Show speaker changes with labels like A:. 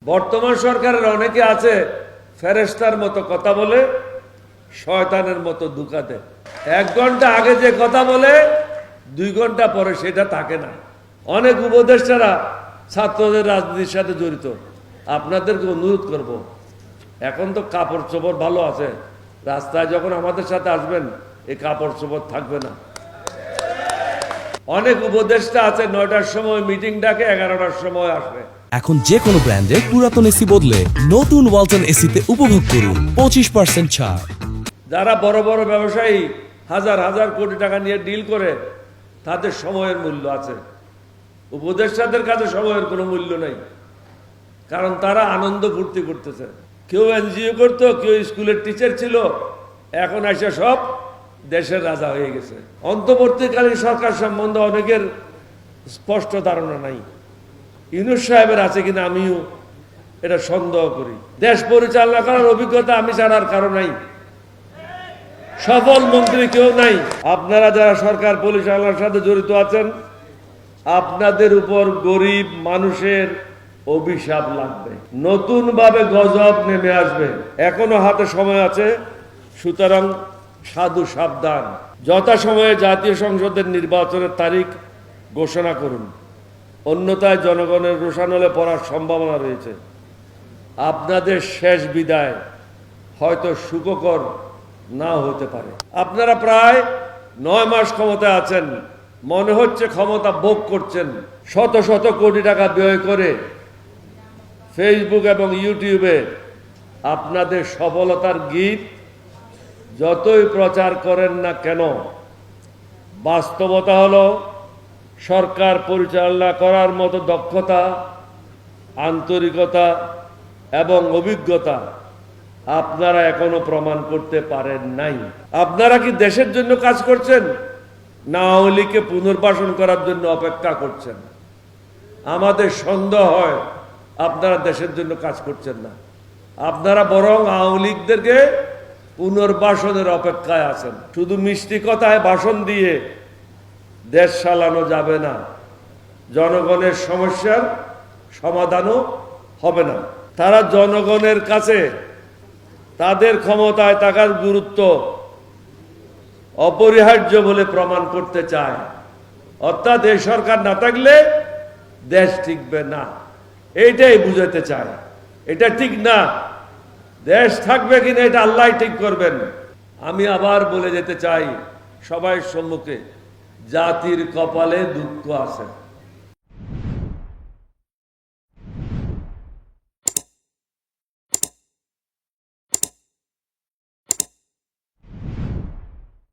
A: বর্তমান সরকারের অনেকে আছে ফেরেশতার মতো কথা বলে, শয়তানের মতো ধোঁকা দেয়। 1 ঘন্টা আগে যে কথা বলে 2 ঘন্টা পরে সেটা থাকে না। অনেক উপদেষ্টারা ছাত্রদের রাজনীতির সাথে জড়িত। আপনাদেরকে অনুরোধ করব, এখন তো কাপড় চোপড় ভালো আছে, রাস্তায় যখন আমাদের সাথে আসবেন এই কাপড় চোপড় থাকবে না। অনেক উপদেষ্টা আছে 9টার সময় মিটিং ডাকে, 11টার সময় আসবে।
B: এখন যে কোনো ব্র্যান্ডের পুরাতন এসি বদলে নতুন ওয়ালটন এসিতে উপভোগ করুন 25% ছাড়।
A: যারা বড় বড় ব্যবসায়ী হাজার হাজার কোটি টাকা নিয়ে ডিল করে, তাদের সময়ের মূল্য আছে। উপদেষ্টাদের কাছে সময়ের কোনো মূল্য নেই, কারণ তারা আনন্দ ফুর্তি করতেছে। কেউ এনজিও করতো, কেউ স্কুলের টিচার ছিল, এখন এসে সব দেশের রাজা হয়ে গেছে। অন্তর্বর্তীকালীন সরকার সম্বন্ধে অনেকের স্পষ্ট ধারণা নাই। ইউনূস সাহেবের আছে কিনা আমিও এটা সন্দেহ করি। দেশ পরিচালনা করার অভিজ্ঞতা আমি ছাড়ার কারণ নাই, সফল মন্ত্রী কেউ নাই। আপনারা যারা সরকার পরিচালনার সাথে জড়িত আছেন, আপনাদের উপর গরিব মানুষের অভিশাপ লাগবে, নতুন ভাবে গজব নেমে আসবে। এখনো হাতে সময় আছে, সুতরাং সাধু সাবধান। যথাসময়ে জাতীয় সংসদের নির্বাচনের তারিখ ঘোষণা করুন, অন্যথায় জনগণের রোষানলে পড়ার সম্ভাবনা রয়েছে। আপনাদের শেষ বিদায় হয়তো সুখকর না হতে পারে। আপনারা প্রায় 9 মাস ক্ষমতায় আছেন, মনে হচ্ছে ক্ষমতা ভোগ করছেন। শত শত কোটি টাকা ব্যয় করে ফেসবুক এবং ইউটিউবে আপনাদের সফলতার গীত যতই প্রচার করেন না কেন, বাস্তবতা হলো সরকার পরিচালনা করার মতো দক্ষতা, আন্তরিকতা এবং অভিজ্ঞতা আপনারা এখনো প্রমাণ করতে পারেন নাই। আপনারা কি দেশের জন্য কাজ করছেন, না আওয়ামী লীগকে পুনর্বাসন করার জন্য অপেক্ষা করছেন? আমাদের সন্দেহ হয় আপনারা দেশের জন্য কাজ করছেন না, আপনারা বরং আওয়ামী লীগদেরকে পুনর্বাসনের অপেক্ষায় আছেন। শুধু মিষ্টি কথায় ভাষণ দিয়ে দেশ চালানো যাবে না, জনগণের সমস্যার সমাধানও হবে না। তারা জনগণের কাছে তাদের ক্ষমতায় থাকার গুরুত্ব অপরিহার্য বলে প্রমাণ করতে চায়। অর্থাৎ এই সরকার না থাকলে দেশ টিকবে না, এইটাই বুঝাতে চায়। এটা ঠিক না, দেশ থাকবে কিনা এটা আল্লাহ ঠিক করবেন। আমি আবার বলে যেতে চাই সবাই সম্মুখে, জাতির কপালে দুঃখ আছে।